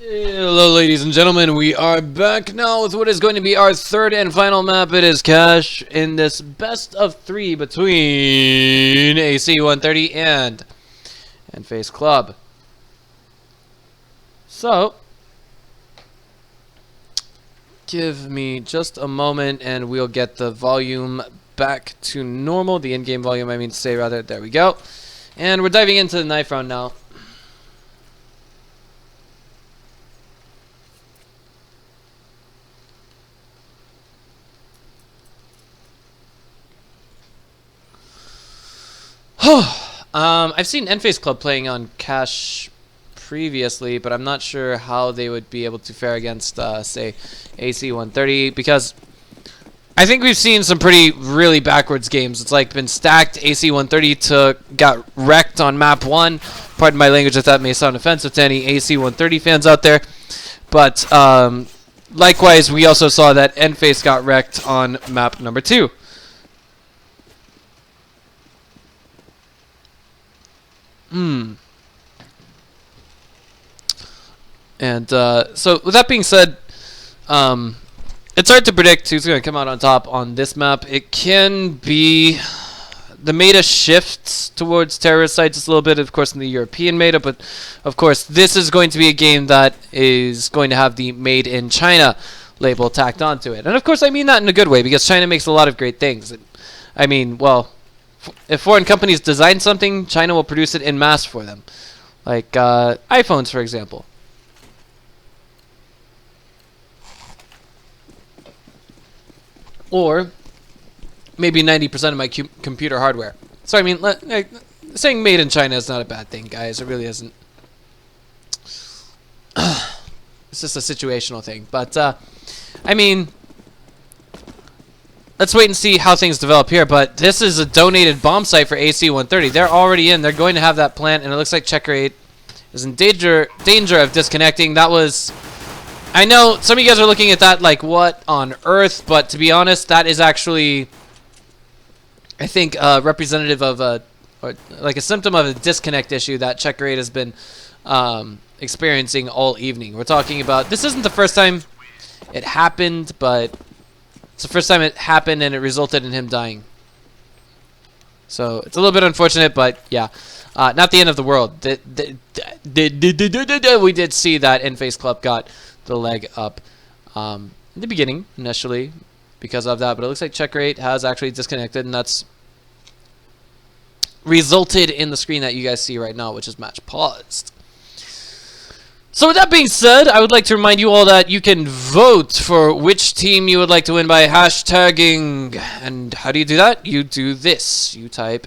Hello ladies and gentlemen, we are back now with what is going to be our third and final map. It is Cash in this best of 3 between AC-130 and nFACE Club. So, give me just a moment and we'll get the volume back to normal. The in-game volume, I mean to say rather. There we go. And we're diving into the knife round now. I've seen nFACE Club playing on Cash previously, but I'm not sure how they would be able to fare against, say, AC-130, because I think we've seen some really backwards games. It's like been stacked. AC-130 got wrecked on map 1. Pardon my language if that may sound offensive to any AC-130 fans out there. But likewise, we also saw that nFACE got wrecked on map number 2. And so with that being said, it's hard to predict who's going to come out on top on this map. It can be the meta shifts towards terrorist sites just a little bit, of course, in the European meta, but of course this is going to be a game that is going to have the Made in China label tacked onto it. And of course I mean that in a good way, because China makes a lot of great things. I mean, well, if foreign companies design something, China will produce it en masse for them. Like iPhones, for example. Or maybe 90% of my computer hardware. So, I mean, saying made in China is not a bad thing, guys. It really isn't. It's just a situational thing. But, I mean, let's wait and see how things develop here, but this is a donated bomb site for AC-130. They're already in. They're going to have that plant, and it looks like Checker 8 is in danger of disconnecting. That was... I know some of you guys are looking at that like, what on earth? But to be honest, that is actually, I think, representative of or like a symptom of a disconnect issue that Checker 8 has been experiencing all evening. We're talking about... This isn't the first time it happened, but... It's the first time it happened and it resulted in him dying. So it's a little bit unfortunate, but yeah, not the end of the world. We did see that nFACE Club got the leg up in the beginning initially because of that, but it looks like Checker 8 has actually disconnected, and that's resulted in the screen that you guys see right now, which is match paused. So with that being said, I would like to remind you all that you can vote for which team you would like to win by hashtagging. And how do you do that? You do this. You type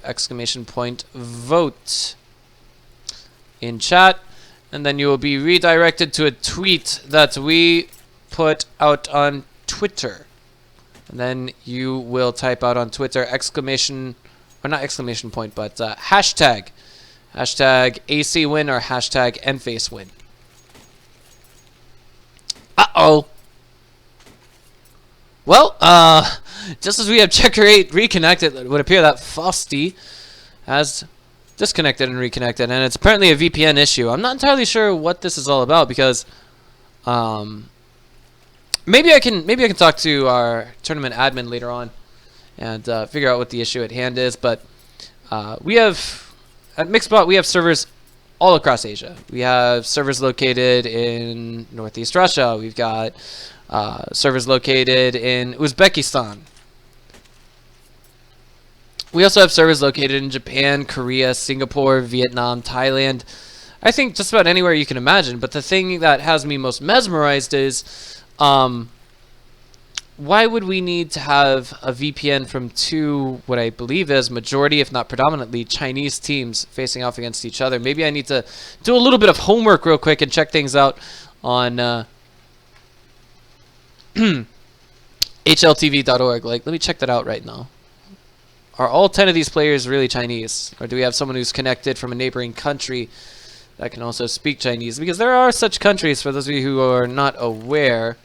!vote in chat, and then you will be redirected to a tweet that we put out on Twitter. And then you will type out on Twitter exclamation, or not exclamation point, but hashtag. Hashtag AC win or hashtag nFACE win. Uh-oh. Well, just as we have Checker 8 reconnected, it would appear that Frosty has disconnected and reconnected, and it's apparently a VPN issue. I'm not entirely sure what this is all about, because maybe I can talk to our tournament admin later on and figure out what the issue at hand is. But we have at Mixbot, we have servers all across Asia. We have servers located in Northeast Russia. We've got servers located in Uzbekistan. We also have servers located in Japan, Korea, Singapore, Vietnam, Thailand. I think just about anywhere you can imagine. But the thing that has me most mesmerized is why would we need to have a VPN from two, what I believe is majority, if not predominantly, Chinese teams facing off against each other? Maybe I need to do a little bit of homework real quick and check things out on hltv.org. Like, let me check that out right now. Are all 10 of these players really Chinese? Or do we have someone who's connected from a neighboring country that can also speak Chinese? Because there are such countries, for those of you who are not aware.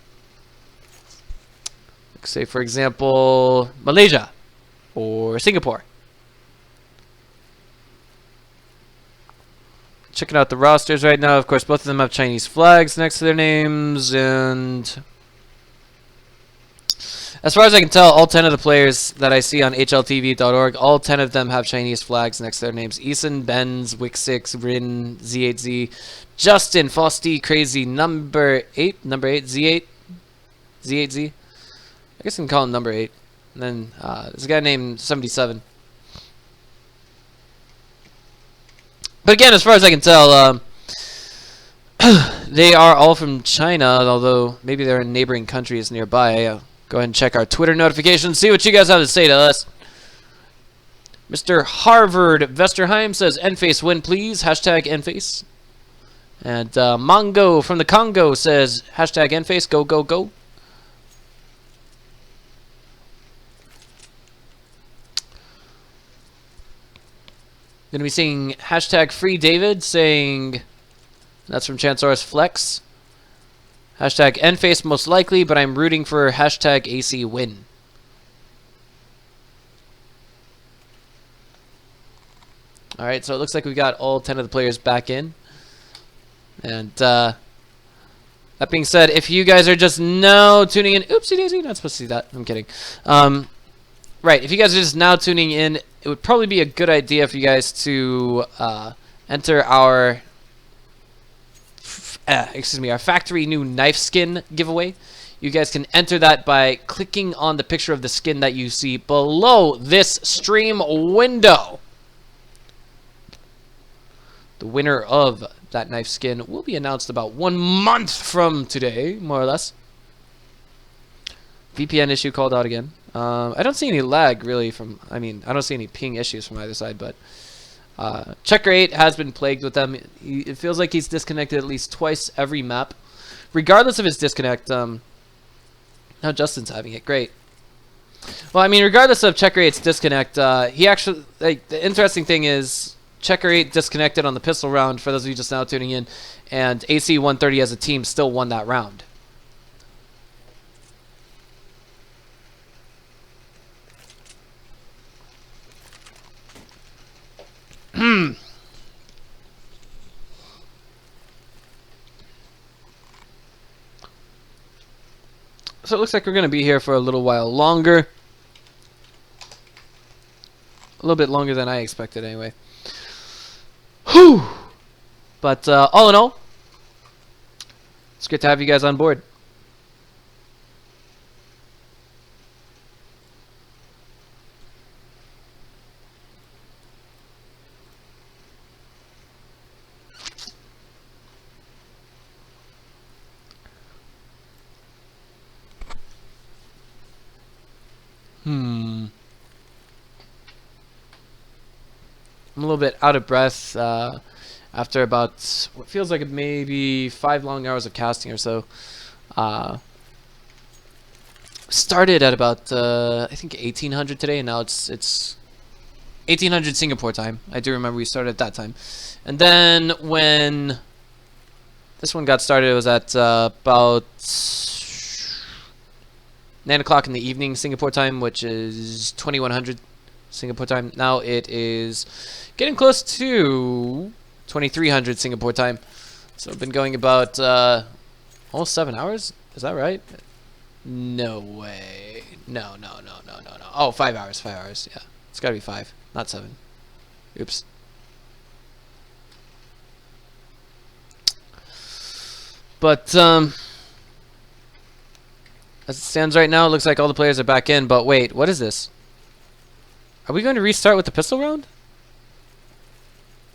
Say, for example, Malaysia or Singapore. checking out the rosters right now. Of course, both of them have Chinese flags next to their names, and as far as I can tell, all 10 of the players that I see on hltv.org, all 10 of them have Chinese flags next to their names. Eason, Benz, Wick6, Rin, Z8Z, Justin, Fausty, Crazy, number 8, Z8, Z8Z. I guess I can call him number 8. And then there's a guy named 77. But again, as far as I can tell, they are all from China, although maybe they're in neighboring countries nearby. Go ahead and check our Twitter notifications, see what you guys have to say to us. Mr. Harvard Vesterheim says, nFACE win, please. Hashtag nFACE. And Mongo from the Congo says, hashtag nFACE, go, go, go. Going to be seeing hashtag Free David saying, that's from Chancesaurus Flex. Hashtag nFACE most likely, but I'm rooting for hashtag AC win. Alright, so it looks like we got all 10 of the players back in. And that being said, if you guys are just now tuning in, oopsie daisy, not supposed to see that, I'm kidding. Right, if you guys are just now tuning in, it would probably be a good idea for you guys to enter our our factory new knife skin giveaway. You guys can enter that by clicking on the picture of the skin that you see below this stream window. The winner of that knife skin will be announced about 1 month from today, more or less. VPN issue called out again. I don't see any lag really from, I don't see any ping issues from either side, but Checker 8 has been plagued with them. It feels like he's disconnected at least twice every map. Regardless of his disconnect, now Justin's having it. Great. Well, regardless of Checker 8's disconnect, he actually, the interesting thing is, Checker 8 disconnected on the pistol round, for those of you just now tuning in, and AC-130 as a team still won that round. So it looks like we're going to be here for a little while longer. A little bit longer than I expected anyway. Whew! But all in all, it's good to have you guys on board. I'm a little bit out of breath after about what feels like maybe 5 long hours of casting or so. Started at about I think 1800 today, and now it's 1800 Singapore time. I do remember we started at that time. And then when this one got started, it was at about 9 o'clock in the evening Singapore time, which is 2100 Singapore time. Now it is getting close to 2300 Singapore time. So I've been going about almost 7 hours. Is that right? No way. No. Oh, 5 hours. 5 hours. Yeah, it's got to be 5, not 7. Oops. But as it stands right now, it looks like all the players are back in. But wait, what is this? Are we going to restart with the pistol round?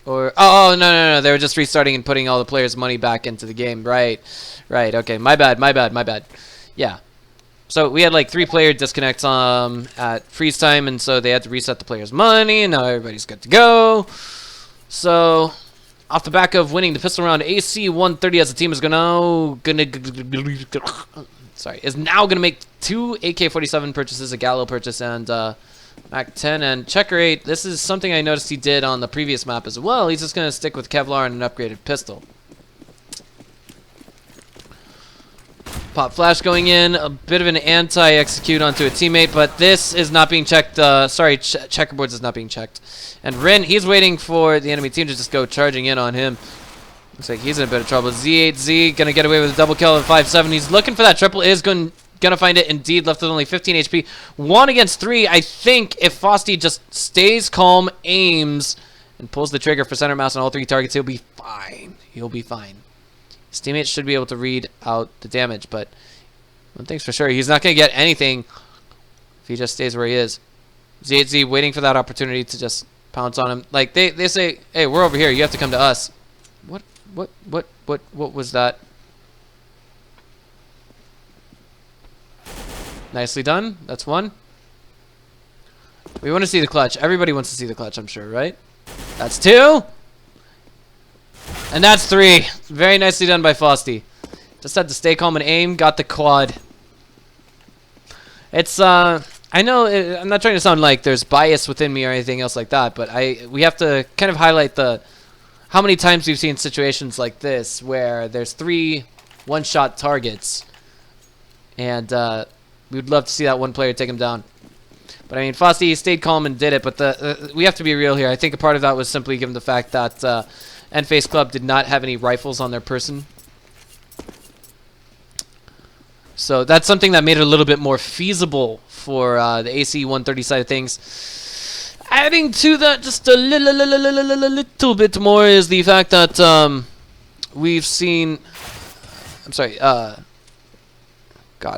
Or oh no, they were just restarting and putting all the players' money back into the game. Right. Okay, my bad. Yeah. So we had like 3 player disconnects at freeze time, and so they had to reset the players' money, and now everybody's good to go. So off the back of winning the pistol round, AC-130 as a team is now gonna make 2 AK-47 purchases, a Gallo purchase, and Mac-10. And Checker 8, this is something I noticed he did on the previous map as well. He's just gonna stick with Kevlar and an upgraded pistol. Pop flash going in, a bit of an anti-execute onto a teammate, but this is not being checked. Sorry, checkerboards is not being checked. And Rin, he's waiting for the enemy team to just go charging in on him. Looks like he's in a bit of trouble. Z8Z gonna get away with a double kill at 5-7. He's looking for that triple, is gonna find it indeed, left with only 15 HP. 1 against 3. I think if Fosty just stays calm, aims, and pulls the trigger for center mouse on all 3 targets, he'll be fine. He'll be fine. His teammates should be able to read out the damage, but one thing's for sure, he's not going to get anything if he just stays where he is. Z8Z waiting for that opportunity to just pounce on him. Like, they say, hey, we're over here, you have to come to us. What was that? Nicely done. That's 1. We want to see the clutch. Everybody wants to see the clutch, I'm sure, right? That's 2. And that's 3. Very nicely done by Fosty. Just had to stay calm and aim. Got the quad. It's, I know, I'm not trying to sound like there's bias within me or anything else like that, but we have to kind of highlight how many times we've seen situations like this where there's 3 one-shot targets, and we would love to see that one player take him down. But I mean, Fosty stayed calm and did it, but we have to be real here. I think a part of that was simply given the fact that nFACE Club did not have any rifles on their person. So that's something that made it a little bit more feasible for the AC-130 side of things. Adding to that just a little bit more is the fact that we've seen... I'm sorry, God,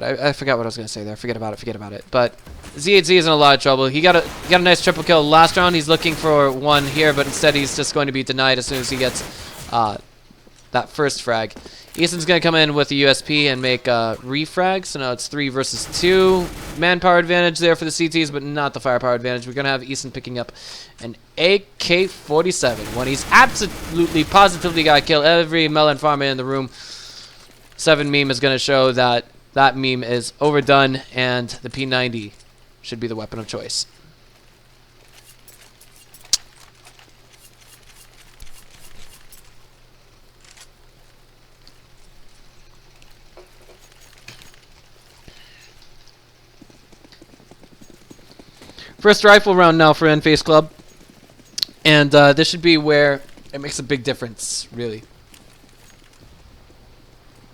I forgot what I was going to say there. Forget about it. But Z8Z is in a lot of trouble. He got a nice triple kill last round. He's looking for 1 here, but instead he's just going to be denied as soon as he gets that first frag. Easton's going to come in with a USP and make refrag. So now it's 3 versus 2. Manpower advantage there for the CTs, but not the firepower advantage. We're going to have Easton picking up an AK-47 when he's absolutely, positively got to kill every melon farmer in the room. 7 meme is going to show that that meme is overdone, and the P90 should be the weapon of choice. First rifle round now for nFACE Club, and this should be where it makes a big difference, really.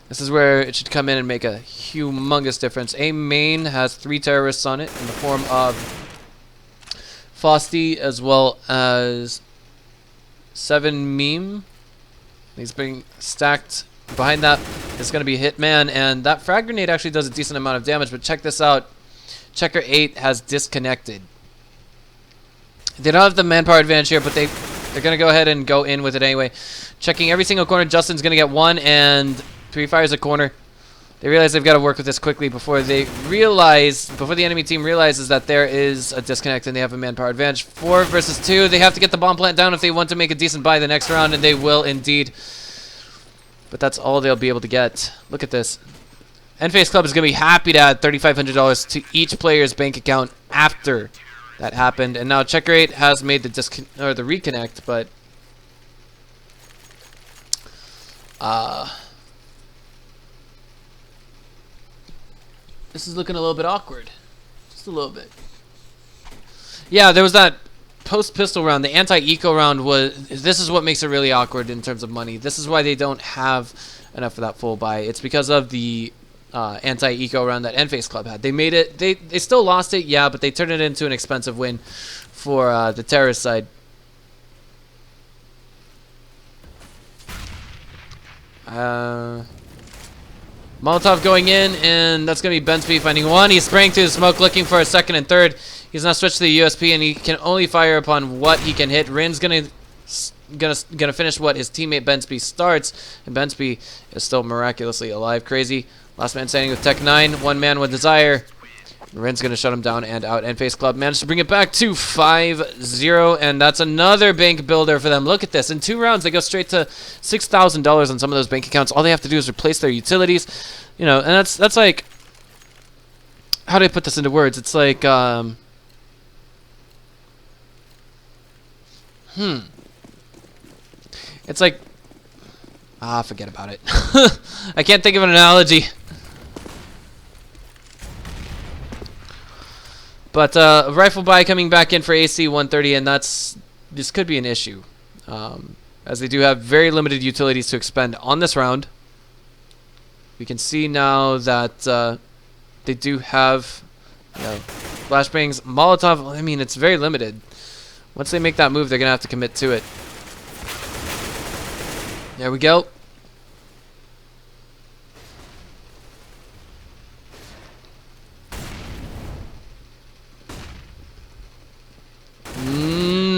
This is where it should come in and make a humongous difference. A main has 3 terrorists on it in the form of Fosty as well as 7 meme. He's being stacked. Behind that is going to be Hitman, and that frag grenade actually does a decent amount of damage, but check this out. Checker 8 has disconnected. They don't have the manpower advantage here, but they're going to go ahead and go in with it anyway. Checking every single corner. Justin's going to get 1, and 3 fires a corner. They realize they've got to work with this quickly before the enemy team realizes that there is a disconnect and they have a manpower advantage. 4 versus 2. They have to get the bomb plant down if they want to make a decent buy the next round, and they will indeed. But that's all they'll be able to get. Look at this. nFACE Club is going to be happy to add $3,500 to each player's bank account after that happened. And now Checker 8 has made the reconnect, but this is looking a little bit awkward. Just a little bit. Yeah, there was that post-pistol round. The anti-eco round this is what makes it really awkward in terms of money. This is why they don't have enough for that full buy. It's because of the anti-eco round that nFACE Club had. They made it, they still lost it, yeah, but they turned it into an expensive win for the terrorist side. Molotov going in, and that's going to be Bensby finding 1. He's spraying through the smoke looking for a 2nd and 3rd. He's now switched to the USP, and he can only fire upon what he can hit. Rin's gonna finish what his teammate Bensby starts, and Bensby is still miraculously alive. Crazy. Last man standing with Tech 9. 1 man with Desire. Rin's going to shut him down and out. nFACE Club managed to bring it back to 5-0, and that's another bank builder for them. Look at this. In 2 rounds, they go straight to $6,000 on some of those bank accounts. All they have to do is replace their utilities. You know, and that's like, how do I put this into words? It's like, it's like, forget about it. I can't think of an analogy. But rifle buy coming back in for AC-130, and this could be an issue, as they do have very limited utilities to expend on this round. We can see now that they do have, flashbangs, Molotov. I mean, it's very limited. Once they make that move, they're gonna have to commit to it. There we go.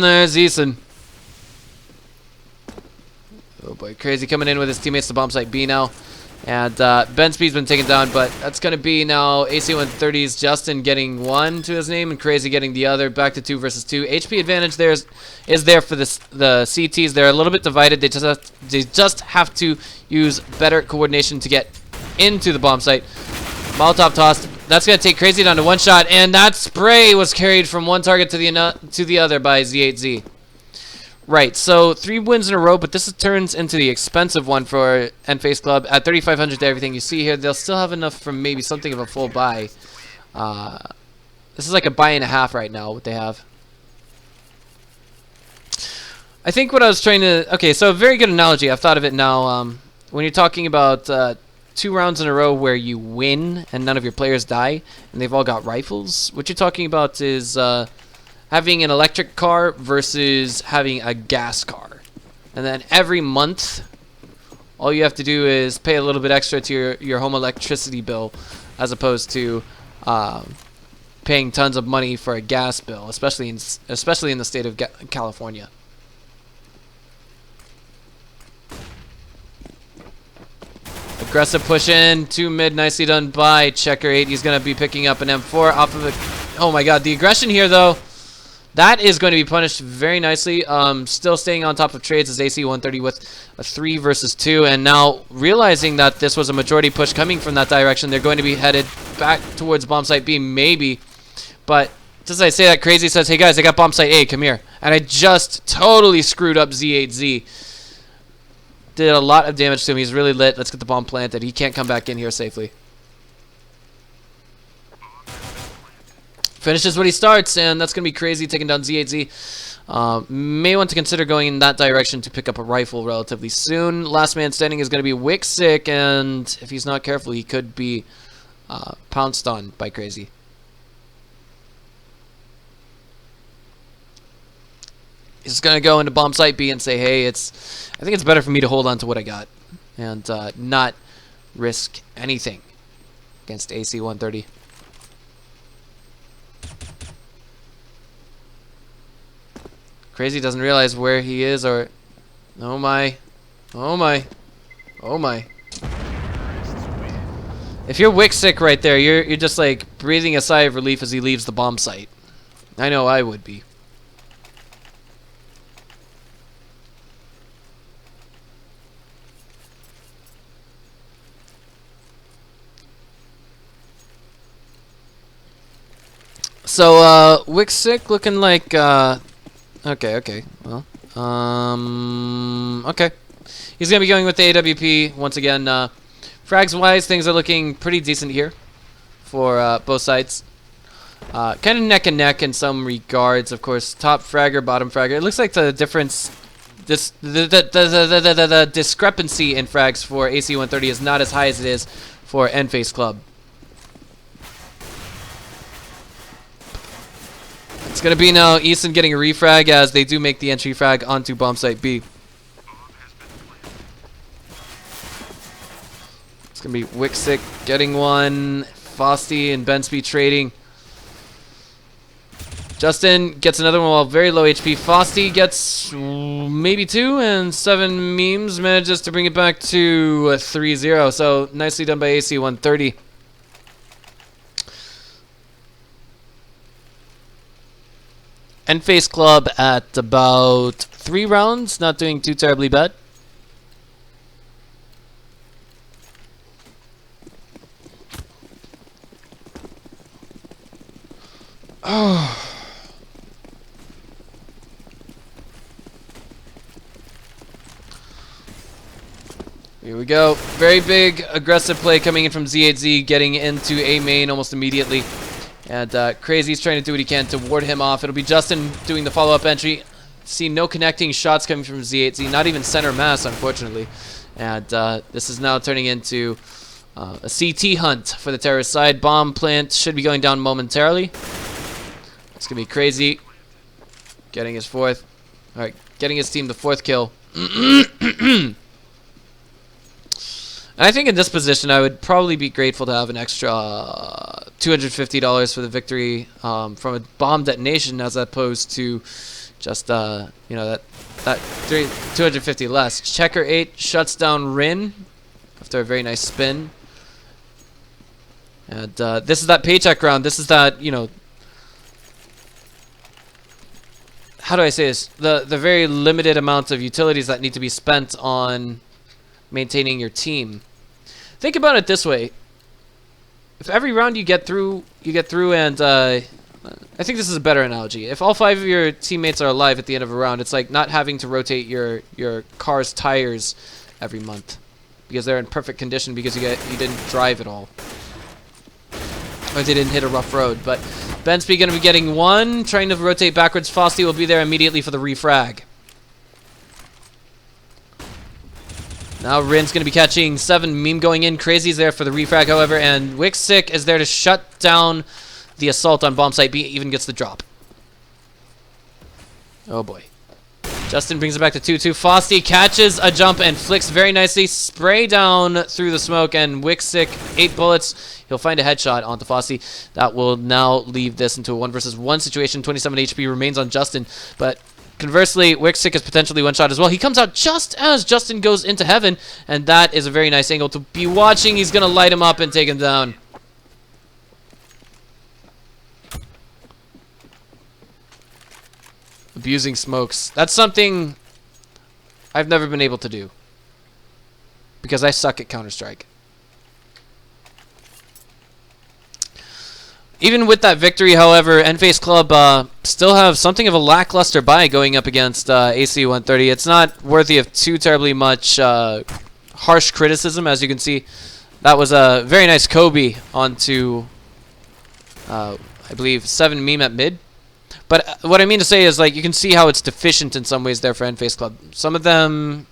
There's Eason. Oh boy, Crazy coming in with his teammates to bomb site B now. And Ben Speed's been taken down, but that's going to be now AC-130's Justin getting one to his name and Crazy getting the other. Back to 2 versus 2. HP advantage there is there for the CTs. They're a little bit divided. They just have to use better coordination to get into the bomb site. Molotov tossed. That's going to take Crazy down to 1 shot, and that spray was carried from one target to the other by Z8Z. Right, so 3 wins in a row, but this turns into the expensive one for nFACE Club. At 3,500 to everything you see here, they'll still have enough for maybe something of a full buy. This is like a buy and a half right now, what they have. I think what I was trying to... Okay, so a very good analogy. I've thought of it now. When you're talking about 2 rounds in a row where you win and none of your players die, and they've all got rifles, what you're talking about is... having an electric car versus having a gas car. And then every month, all you have to do is pay a little bit extra to your home electricity bill, as opposed to paying tons of money for a gas bill, especially in the state of California. Aggressive push in to mid, nicely done by Checker 8. He's going to be picking up an M4 off of it. Oh my god, the aggression here though. That is going to be punished very nicely. Still staying on top of trades is AC-130 with a 3 versus 2. And now realizing that this was a majority push coming from that direction, they're going to be headed back towards bomb site B, maybe. But just as I say that, Crazy says, hey guys, I got bomb site A, come here. And I just totally screwed up Z8Z. Did a lot of damage to him. He's really lit. Let's get the bomb planted. He can't come back in here safely. Finishes what he starts, and that's going to be Crazy taking down Z8Z. May want to consider going in that direction to pick up a rifle relatively soon. Last man standing is going to be Wixick, and if he's not careful, he could be pounced on by Crazy. He's going to go into bomb site B and say, hey, I think it's better for me to hold on to what I got and not risk anything against AC-130. Crazy doesn't realize where he is, or... Oh my. Oh my. Oh my. If you're Wixick right there, you're just like breathing a sigh of relief as he leaves the bomb site. I know I would be. So, Wixick looking like, Okay, well, okay. He's going to be going with the AWP once again. Frags-wise, things are looking pretty decent here for both sides. Kind of neck and neck in some regards, of course. Top fragger, bottom fragger. It looks like the difference, the discrepancy in frags for AC-130 is not as high as it is for nFACE Club. It's going to be now Easton getting a refrag as they do make the entry frag onto bomb site B. It's going to be Wixick getting one. Fosty and Ben Speed trading. Justin gets another one while very low HP. Fosty gets maybe 2, and 7 memes manages to bring it back to 3-0. So nicely done by AC-130. nFACE Club at about 3 rounds, not doing too terribly bad. Oh. Here we go. Very big aggressive play coming in from Z8Z, getting into A main almost immediately. And Crazy's trying to do what he can to ward him off. It'll be Justin doing the follow-up entry. See no connecting shots coming from Z8Z, not even center mass, unfortunately. And this is now turning into a CT hunt for the terrorist side. Bomb plant should be going down momentarily. It's going to be Crazy getting his fourth. All right, getting his team the fourth kill. And I think in this position, I would probably be grateful to have an extra $250 for the victory from a bomb detonation, as opposed to just you know, that 250 less. Checker 8 shuts down Rin after a very nice spin. And this is that paycheck round. This is that, you know, how do I say this? The very limited amount of utilities that need to be spent on maintaining your team. Think about it this way: if every round you get through, and I think this is a better analogy. If all 5 of your teammates are alive at the end of a round, it's like not having to rotate your car's tires every month because they're in perfect condition because you didn't drive at all, or they didn't hit a rough road. But Bensby going to be getting one, trying to rotate backwards. Frosty will be there immediately for the refrag. Now Rin's going to be catching 7. Meme going in. Crazy's there for the refrag, however, and Wixick is there to shut down the assault on bomb site B. Even gets the drop. Oh boy. Justin brings it back to 2-2. Frosty catches a jump and flicks very nicely. Spray down through the smoke, and Wixick, 8 bullets. He'll find a headshot onto Frosty. That will now leave this into a 1 versus 1 situation. 27 HP remains on Justin, but conversely, Wixick is potentially one shot as well. He comes out just as Justin goes into heaven, and that is a very nice angle to be watching. He's going to light him up and take him down. Abusing smokes. That's something I've never been able to do because I suck at Counter-Strike. Even with that victory, however, nFACE Club still have something of a lackluster buy going up against AC-130. It's not worthy of too terribly much harsh criticism. As you can see, that was a very nice Kobe onto, I believe, 7 meme at mid. But what I mean to say is, like, you can see how it's deficient in some ways there for nFACE Club. Some of them,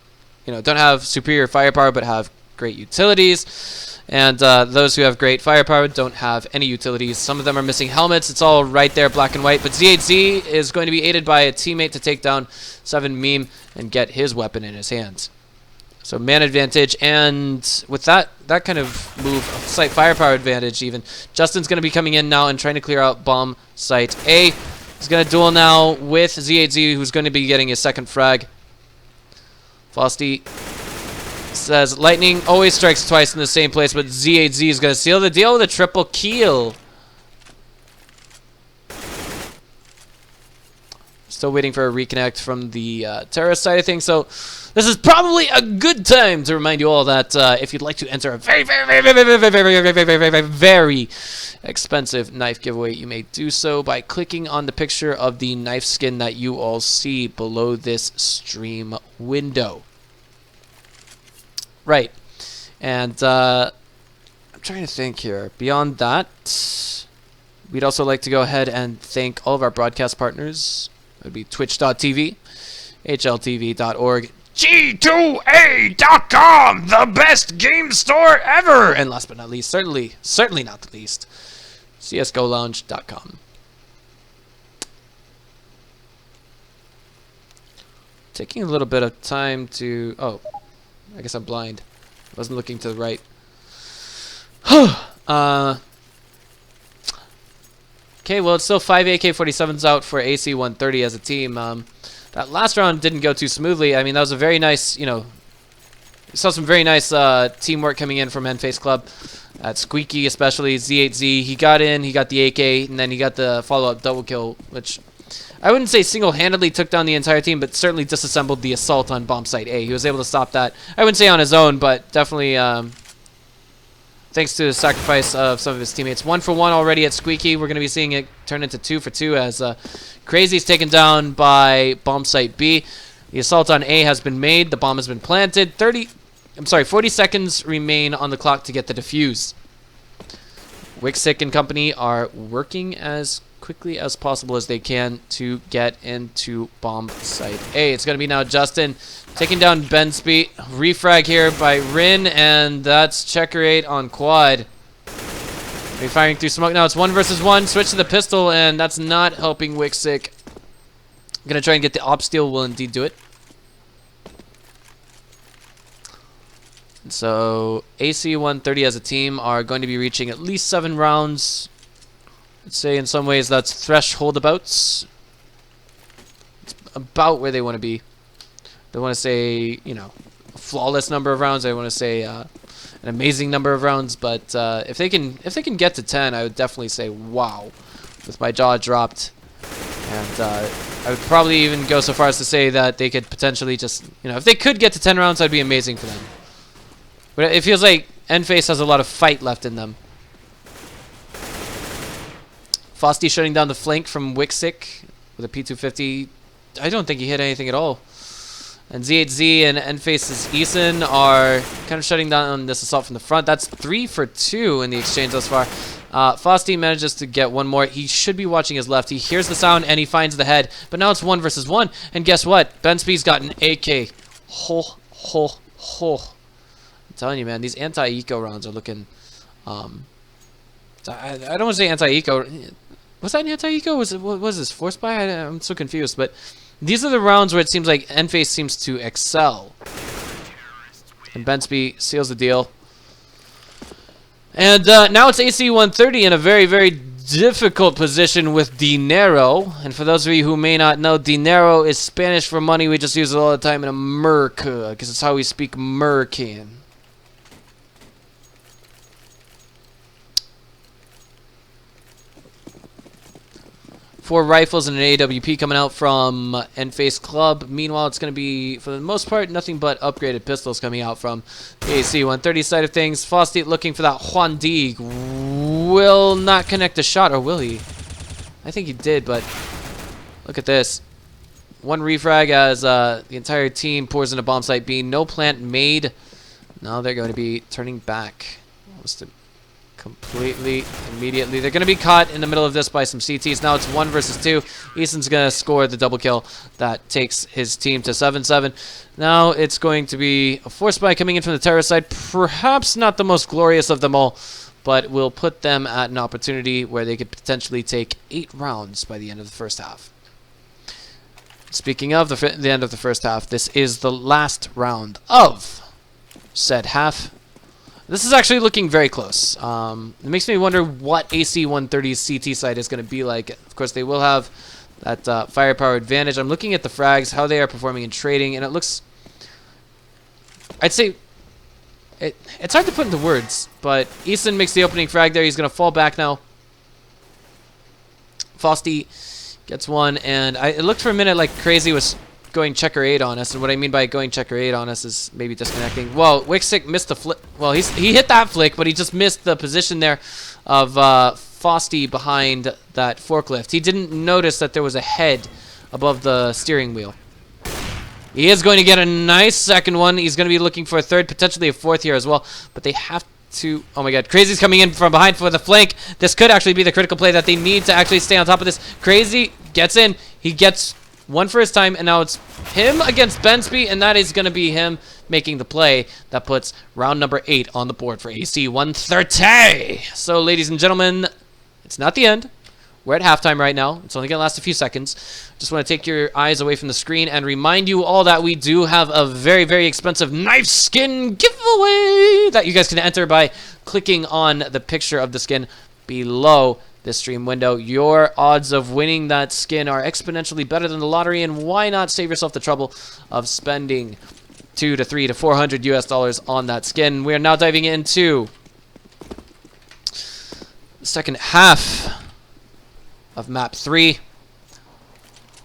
you know, don't have superior firepower but have great utilities. And those who have great firepower don't have any utilities. Some of them are missing helmets. It's all right there, black and white. But Z8Z is going to be aided by a teammate to take down 7 meme and get his weapon in his hands. So man advantage, and with that kind of move, site firepower advantage even, Justin's going to be coming in now and trying to clear out bomb site A. He's going to duel now with Z8Z, who's going to be getting his second frag. Frosty says lightning always strikes twice in the same place, but Z8Z is going to seal the deal with a triple kill. Still waiting for a reconnect from the terrorist side of things. So this is probably a good time to remind you all that if you'd like to enter a very expensive knife giveaway, you may do so by clicking on the picture of the knife skin that you all see below this stream window. Right. And I'm trying to think here. Beyond that, we'd also like to go ahead and thank all of our broadcast partners. It would be twitch.tv, hltv.org, G2A.com, the best game store ever! And last but not least, certainly not the least, csgolounge.com. Taking a little bit of time to... Oh, I guess I'm blind. I wasn't looking to the right. Okay, well, it's still 5 AK-47s out for AC-130 as a team. That last round didn't go too smoothly. I mean, that was a very nice, you know, we saw some very nice teamwork coming in from nFACE Club. At Squeaky, especially, Z8Z, he got in, he got the AK, and then he got the follow-up double kill, which I wouldn't say single-handedly took down the entire team, but certainly disassembled the assault on bomb site A. He was able to stop that. I wouldn't say on his own, but definitely thanks to the sacrifice of some of his teammates. 1 for 1 already at Squeaky. We're going to be seeing it turn into 2 for 2 as Crazy's taken down by bomb site B. The assault on A has been made. The bomb has been planted. 40 seconds remain on the clock to get the defuse. Wixick and company are working as quickly as possible as they can to get into bomb site A. It's going to be now Justin taking down Bensby. Refrag here by Rin, and that's checker 8 on quad. They're firing through smoke now. It's 1 versus 1. Switch to the pistol, and that's not helping Wixick. Going to try and get the op steal. Will indeed do it. So AC-130 as a team are going to be reaching at least 7 rounds. I'd say in some ways that's threshold abouts. It's about where they want to be. They want to say, you know, a flawless number of rounds. They want to say an amazing number of rounds. But if they can get to 10, I would definitely say wow, with my jaw dropped. And I would probably even go so far as to say that they could potentially just, you know, if they could get to 10 rounds, that'd be amazing for them. But it feels like nFACE has a lot of fight left in them. Fosty shutting down the flank from Wixick with a P250. I don't think he hit anything at all. And Z8Z and nFACE's Eason are kind of shutting down this assault from the front. That's 3 for 2 in the exchange thus far. Fosty manages to get one more. He should be watching his left. He hears the sound and he finds the head. But now it's 1 versus 1. And guess what? Bensby's got an AK. Ho, ho, ho. I'm telling you, man, these anti-eco rounds are looking... I don't want to say anti-eco. Was that an anti-eco? What was this? Force buy? I'm so confused. But these are the rounds where it seems like nFACE seems to excel. And Bensby seals the deal. And now it's AC-130 in a very, very difficult position with dinero. And for those of you who may not know, dinero is Spanish for money. We just use it all the time in America because it's how we speak American. 4 rifles and an AWP coming out from nFACE Club. Meanwhile, it's going to be, for the most part, nothing but upgraded pistols coming out from the AC-130 side of things. Fosty looking for that Juan D. Will not connect a shot, or will he? I think he did, but look at this. 1 refrag as the entire team pours into bomb site B. No plant made. Now they're going to be turning back. Almost completely, immediately. They're going to be caught in the middle of this by some CTs. Now it's 1 versus 2. Eason's going to score the double kill that takes his team to 7-7. Now it's going to be a force buy coming in from the terrorist side. Perhaps not the most glorious of them all, but will put them at an opportunity where they could potentially take 8 rounds by the end of the first half. Speaking of the end of the first half, this is the last round of said half. This is actually looking very close. It makes me wonder what AC-130's CT side is going to be like. Of course, they will have that firepower advantage. I'm looking at the frags, how they are performing in trading, and it looks... I'd say... It's hard to put into words, but Easton makes the opening frag there. He's going to fall back now. Fosty gets one, and it looked for a minute like Crazy was going checker 8 on us, and what I mean by going checker 8 on us is maybe disconnecting. Well, Wixick missed the flick. Well, he hit that flick, but he just missed the position there of Fosty behind that forklift. He didn't notice that there was a head above the steering wheel. He is going to get a nice second one. He's going to be looking for a third, potentially a fourth here as well, but they have to... Oh my god, Crazy's coming in from behind for the flank. This could actually be the critical play that they need to actually stay on top of this. Crazy gets in. He gets one for his time, and now it's him against Bensby, and that is going to be him making the play that puts round number 8 on the board for AC-130. So, ladies and gentlemen, it's not the end. We're at halftime right now. It's only going to last a few seconds. Just want to take your eyes away from the screen and remind you all that we do have a very, very expensive knife skin giveaway that you guys can enter by clicking on the picture of the skin below this stream window. Your odds of winning that skin are exponentially better than the lottery, and why not save yourself the trouble of spending $200 to $300 to $400 US on that skin. We are now diving into the second half of map 3.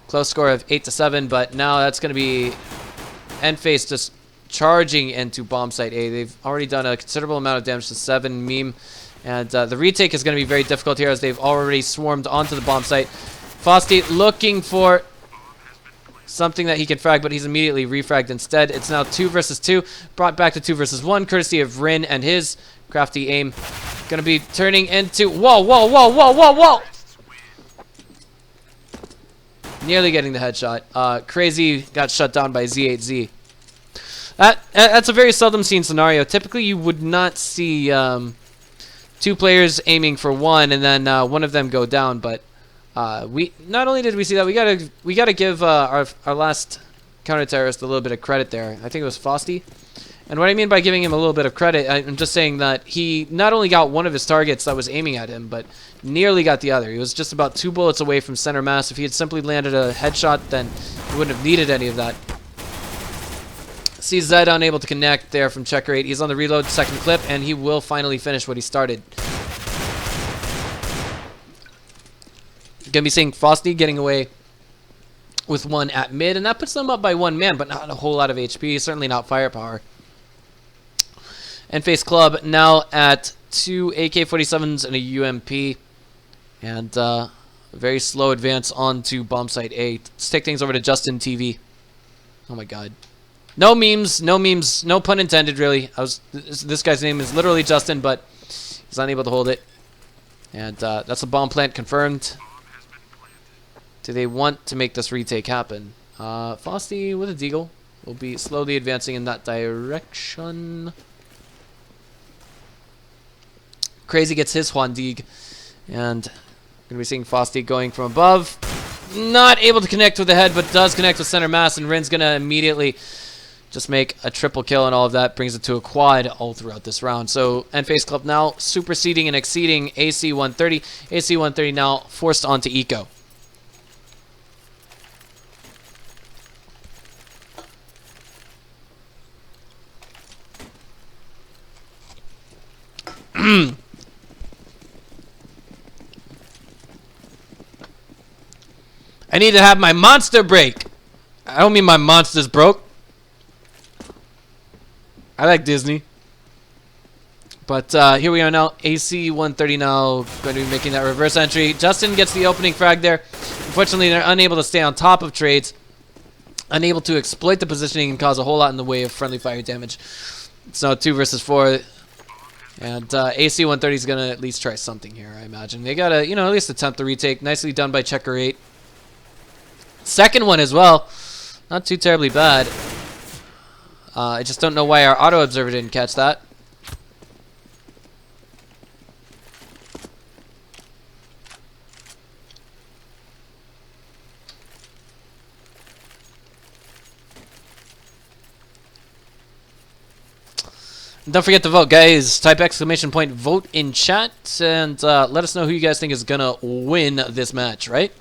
Close score of 8-7, but now that's going to be nFACE just charging into bomb site A. They've already done a considerable amount of damage to 7 meme. And the retake is going to be very difficult here as they've already swarmed onto the bomb site. Fosty looking for something that he can frag, but he's immediately refragged instead. It's now 2 versus 2, brought back to 2 versus 1, courtesy of Rin and his crafty aim. Gonna be turning into... Whoa, whoa, whoa, whoa, whoa, whoa! Nearly getting the headshot. Crazy got shut down by Z8Z. That's a very seldom seen scenario. Typically, you would not see two players aiming for one and then one of them go down. But we not only did we see that, we gotta give our last counter-terrorist a little bit of credit there. I think it was Frosty. And what I mean by giving him a little bit of credit, I'm just saying that he not only got one of his targets that was aiming at him, but nearly got the other. He was just about 2 bullets away from center mass. If he had simply landed a headshot, then he wouldn't have needed any of that. CZ unable to connect there from Checker 8. He's on the reload, second clip, and he will finally finish what he started. Gonna be seeing Frosty getting away with one at mid, and that puts them up by 1 man, but not a whole lot of HP, certainly not firepower. nFACE Club now at 2 AK-47s and a UMP, and very slow advance onto bomb site A. Let's take things over to Justin TV. Oh my god. No memes, no memes, no pun intended really. This guy's name is literally Justin, but he's unable to hold it. And that's a bomb plant confirmed. Do they want to make this retake happen? Frosty with a deagle will be slowly advancing in that direction. Crazy gets his Juan Dig, and gonna be seeing Frosty going from above. Not able to connect with the head, but does connect with center mass, and Rin's gonna immediately just make a triple kill, and all of that brings it to a quad all throughout this round. So nFACE Club now superseding and exceeding AC-130. AC-130 now forced onto Eco. I need to have my monster break. I don't mean my monster's broke. I like Disney. But here we are now. AC-130 now going to be making that reverse entry. Justin gets the opening frag there. Unfortunately, they're unable to stay on top of trades. Unable to exploit the positioning and cause a whole lot in the way of friendly fire damage. It's now 2 versus 4. And AC-130 is going to at least try something here, I imagine. They got to, at least attempt the retake. Nicely done by Checker 8. Second one as well. Not too terribly bad. I just don't know why our auto observer didn't catch that. And don't forget to vote, guys. Type exclamation point vote in chat and let us know who you guys think is gonna win this match, right?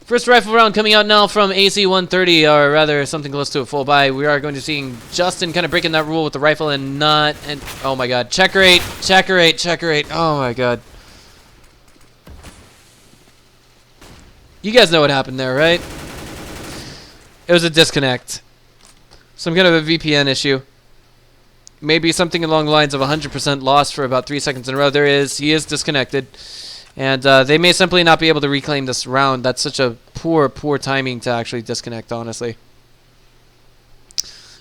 First rifle round coming out now from AC-130, or rather something close to a full buy. We are going to seeing Justin kind of breaking that rule with the rifle and not, and oh my god, Checker 8, Checker 8, Checker 8, oh my god. You guys know what happened there, right? It was a disconnect. Some kind of a VPN issue. Maybe something along the lines of 100% loss for about 3 seconds in a row. There is, he is disconnected. And they may simply not be able to reclaim this round. That's such a poor timing to actually disconnect, honestly.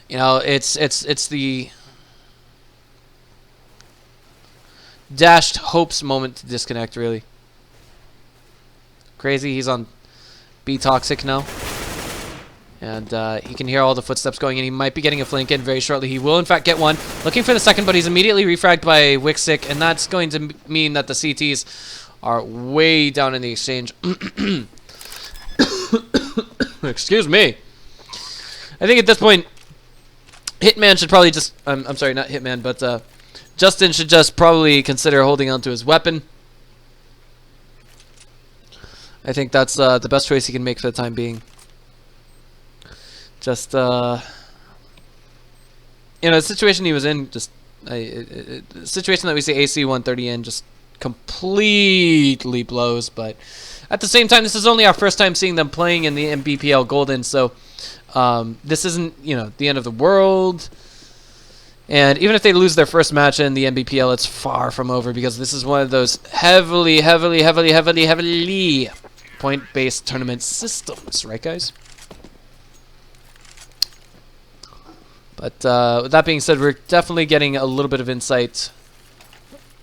It's the dashed hopes moment to disconnect, really. Crazy, he's on B Toxic now. And he can hear all the footsteps going in. He might be getting a flank in very shortly. He will, in fact, get one. Looking for the second, but he's immediately refragged by Wixick, and that's going to mean that the CTs are way down in the exchange. Excuse me. I think at this point, Hitman should probably just... I'm sorry, not Hitman, but Justin should just probably consider holding on to his weapon. I think that's the best choice he can make for the time being. Just, the situation he was in, just... the situation that we see AC-130 in, just completely blows, but at the same time, this is only our first time seeing them playing in the MBPL Golden, so this isn't, the end of the world. And even if they lose their first match in the MBPL, it's far from over, because this is one of those heavily point-based tournament systems, right, guys? But with that being said, we're definitely getting a little bit of insight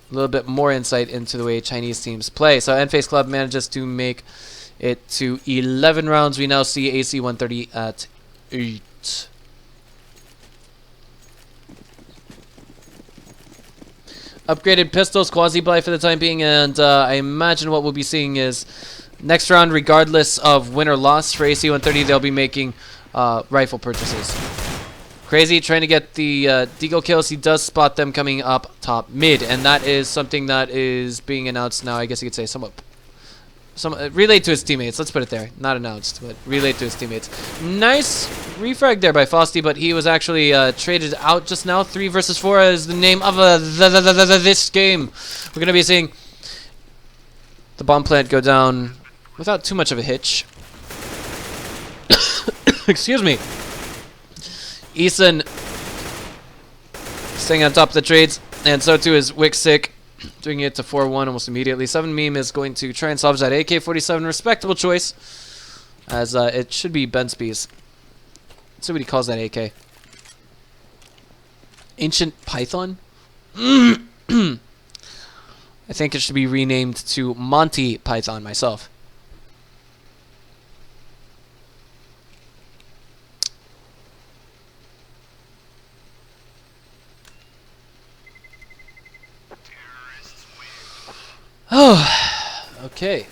a little bit more insight into the way Chinese teams play. So nFACE Club manages to make it to 11 rounds. We now see AC-130 at 8. Upgraded pistols, quasi-buy for the time being, and I imagine what we'll be seeing is next round, regardless of win or loss for AC-130, they'll be making rifle purchases. Crazy trying to get the deagle kills. He does spot them coming up top mid, and that is something that is being announced now. I guess you could say somewhat relayed to his teammates. Let's put it there. Not announced, but relayed to his teammates. Nice refrag there by Fosty, but he was actually traded out just now. 3 versus 4 is the name of this game. We're going to be seeing the bomb plant go down without too much of a hitch. Excuse me. Eason staying on top of the trades, and so too is Wixick, doing it to 4-1 almost immediately. 7meme is going to try and salvage that AK-47. Respectable choice, as it should be Bensby's. Let's see what he calls that AK. Ancient Python? I think it should be renamed to Monty Python myself. Oh, okay.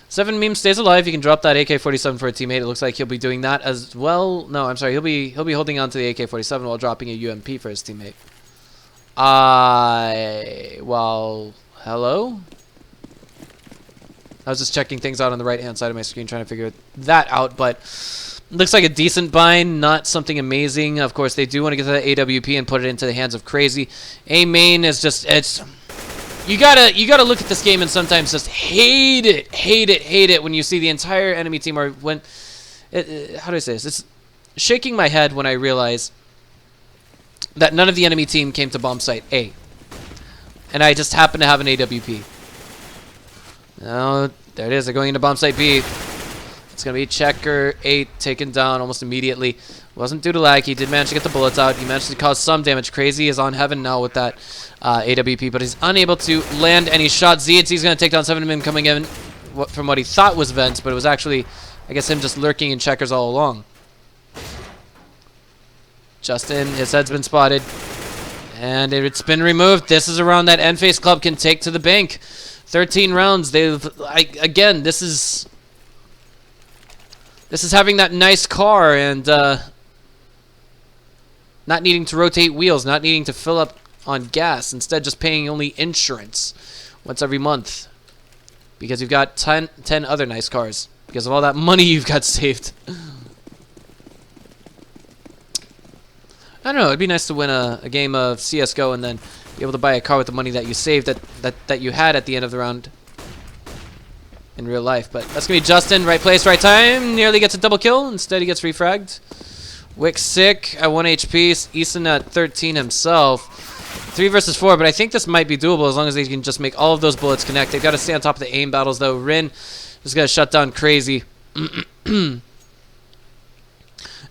Seven meme stays alive. You can drop that AK-47 for a teammate. It looks like he'll be doing that as well. No, I'm sorry. He'll be holding on to the AK-47 while dropping a UMP for his teammate. Well, hello. I was just checking things out on the right-hand side of my screen, trying to figure that out, but looks like a decent bind, not something amazing. Of course, they do want to get to the AWP and put it into the hands of Crazy. A main is just, it's, you gotta look at this game and sometimes just hate it when you see the entire enemy team, or when, how do I say this? It's shaking my head when I realize that none of the enemy team came to bomb site A, and I just happen to have an AWP. Oh, there it is. They're going into bomb site B. It's going to be Checker 8 taken down almost immediately. Wasn't due to lag. He did manage to get the bullets out. He managed to cause some damage. Crazy is on heaven now with that AWP, but he's unable to land any shots. ZNC's going to take down 7meme coming in from what he thought was vents, but it was actually, I guess, him just lurking in Checkers all along. Justin, his head's been spotted, and it's been removed. This is a round that nFACE Club can take to the bank. 13 rounds. Again, this is having that nice car and not needing to rotate wheels, not needing to fill up on gas, instead just paying only insurance once every month because you've got 10 other nice cars because of all that money you've got saved. I don't know, it'd be nice to win a game of CSGO and then be able to buy a car with the money that you saved that you had at the end of the round in real life. But that's going to be Justin. Right place, right time. Nearly gets a double kill. Instead, he gets refragged. Wick sick at 1 HP. Eason at 13 himself. 3 versus 4, but I think this might be doable as long as they can just make all of those bullets connect. They've got to stay on top of the aim battles, though. Rin is going to shut down Crazy. And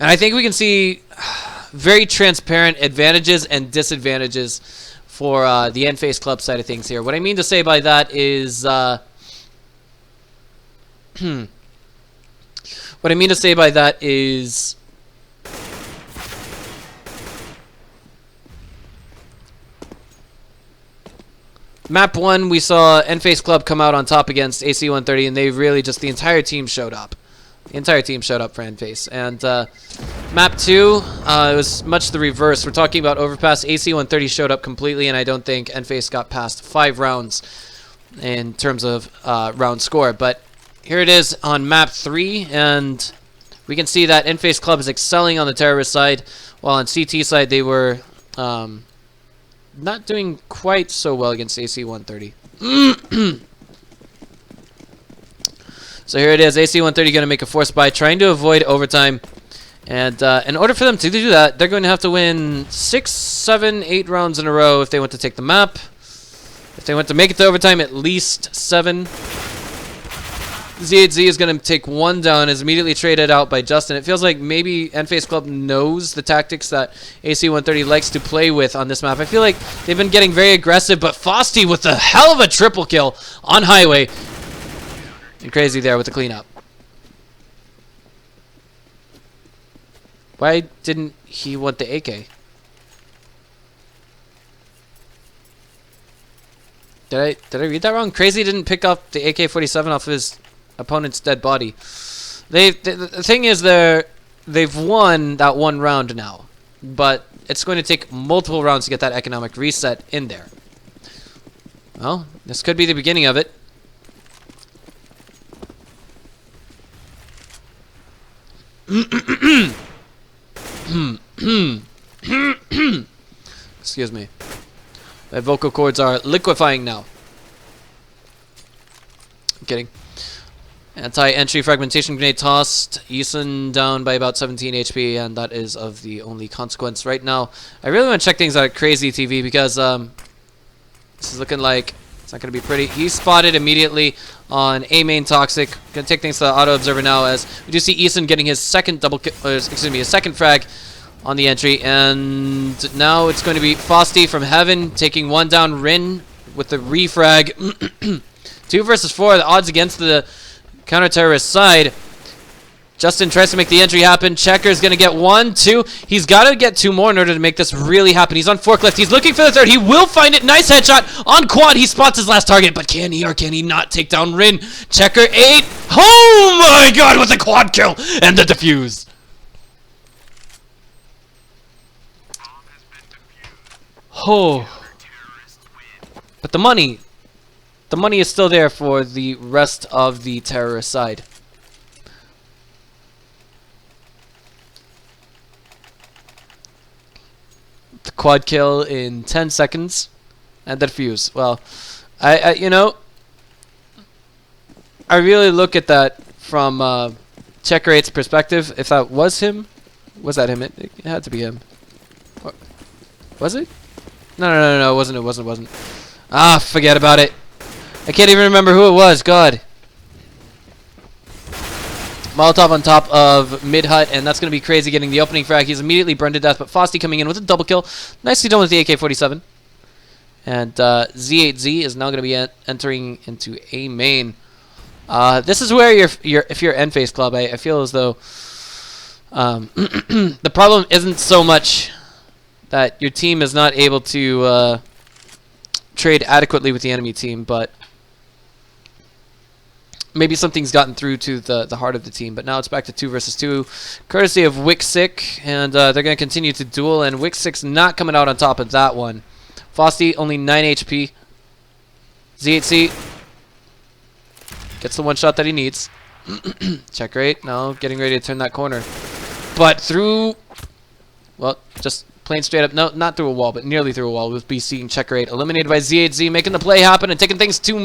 I think we can see very transparent advantages and disadvantages for the nFACE Club side of things here. What I mean to say by that is... what I mean to say by that is... Map 1, we saw nFACE Club come out on top against AC-130, and they really just, the entire team showed up. The entire team showed up for nFACE. And Map 2, it was much the reverse. We're talking about Overpass. AC-130 showed up completely, and I don't think nFACE got past 5 rounds in terms of round score. But here it is on Map 3, and we can see that nFACE Club is excelling on the terrorist side, while on CT side they were not doing quite so well against AC-130. So here it is, AC-130 going to make a forced buy, trying to avoid overtime. And in order for them to do that, they're going to have to win 6, 7, 8 rounds in a row if they want to take the map. If they want to make it to overtime, at least 7. Z8Z is going to take one down, is immediately traded out by Justin. It feels like maybe nFACE Club knows the tactics that AC-130 likes to play with on this map. I feel like they've been getting very aggressive, but Fosty with a hell of a triple kill on Highway. And Crazy there with the cleanup. Why didn't he want the AK? Did I read that wrong? Crazy didn't pick up the AK-47 off of his opponent's dead body. The thing is, they've won that one round now, but it's going to take multiple rounds to get that economic reset in there. Well, this could be the beginning of it. Excuse me. My vocal cords are liquefying now. I'm kidding. Anti-entry fragmentation grenade tossed. Eason down by about 17 HP, and that is of the only consequence right now. I really want to check things out at Crazy TV because this is looking like it's not going to be pretty. He's spotted immediately on A main Toxic. Going to take things to the auto observer now as we do see Eason getting his second his second frag on the entry, and now it's going to be Fosty from Heaven taking one down. Rin with the refrag. 2 versus 4, the odds against the counter-terrorist side. Justin tries to make the entry happen. Checker's going to get 1, 2. He's got to get 2 more in order to make this really happen. He's on forklift. He's looking for the third. He will find it. Nice headshot on quad. He spots his last target, but can he or can he not take down Rin? Checker 8. Oh my god, with the quad kill and the defuse. Oh. But the money is still there for the rest of the terrorist side. The quad kill in 10 seconds and the defuse. Well, I you know, I really look at that from Checker 8's perspective. If that was him, was that him? It had to be him. What? Was it? No, it wasn't. Ah, forget about it. I can't even remember who it was. God. Molotov on top of mid-hut, and that's going to be Crazy getting the opening frag. He's immediately burned to death, but Fosty coming in with a double kill. Nicely done with the AK-47. And Z8Z is now going to be entering into A main. This is where if you're nFACE Club, I feel as though the problem isn't so much that your team is not able to trade adequately with the enemy team, but maybe something's gotten through to the heart of the team. But now it's back to 2 versus 2, courtesy of Wixick, and they're going to continue to duel, and Wixick's not coming out on top of that one. Fosty, only 9 HP. Z8C gets the one shot that he needs. Check rate, now getting ready to turn that corner. But through, well, just plain straight up, no, not through a wall, but nearly through a wall, with BC and Checker 8 eliminated by Z8Z, making the play happen and taking things to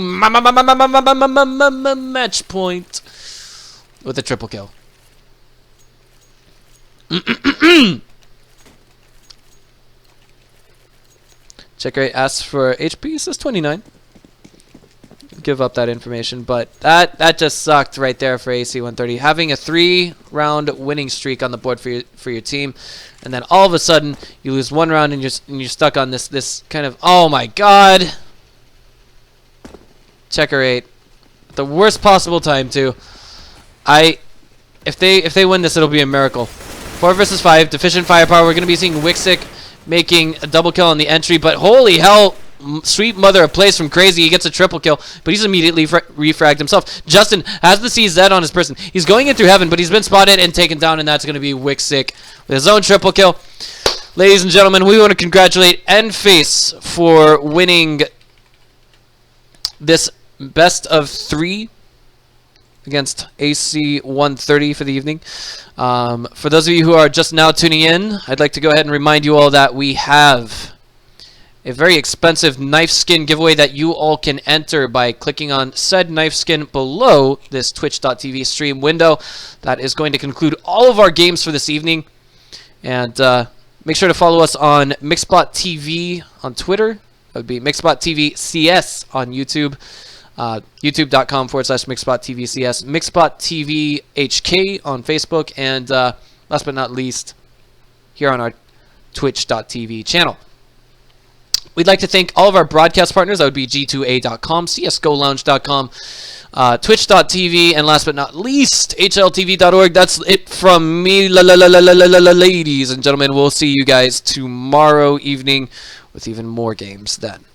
match point with a triple kill. Checker 8 asks for HP, says 29. Give up that information, but that just sucked right there for AC-130. Having a 3-round winning streak on the board for your team, and then all of a sudden you lose 1 round and you're stuck on this kind of, oh my god. Checker 8, the worst possible time too. If they win this, it'll be a miracle. 4 versus 5, deficient firepower. We're gonna be seeing Wixick making a double kill on the entry, but holy hell. Sweet mother of plays from Crazy. He gets a triple kill, but he's immediately refragged himself. Justin has the CZ on his person. He's going in through Heaven, but he's been spotted and taken down, and that's going to be Wixick with his own triple kill. Ladies and gentlemen, we want to congratulate nFACE for winning this best of 3 against AC-130 for the evening. For those of you who are just now tuning in, I'd like to go ahead and remind you all that we have a very expensive knife skin giveaway that you all can enter by clicking on said knife skin below this twitch.tv stream window. That is going to conclude all of our games for this evening. And make sure to follow us on Mixbot TV on Twitter. That would be Mixbot TV CS on YouTube. YouTube.com/MixSpotTVCS, MixSpotTVHK on Facebook, and last but not least, here on our Twitch.tv channel. We'd like to thank all of our broadcast partners. That would be G2A.com, CSGOLounge.com, Twitch.tv, and last but not least, HLTV.org. That's it from me, ladies and gentlemen. We'll see you guys tomorrow evening with even more games then.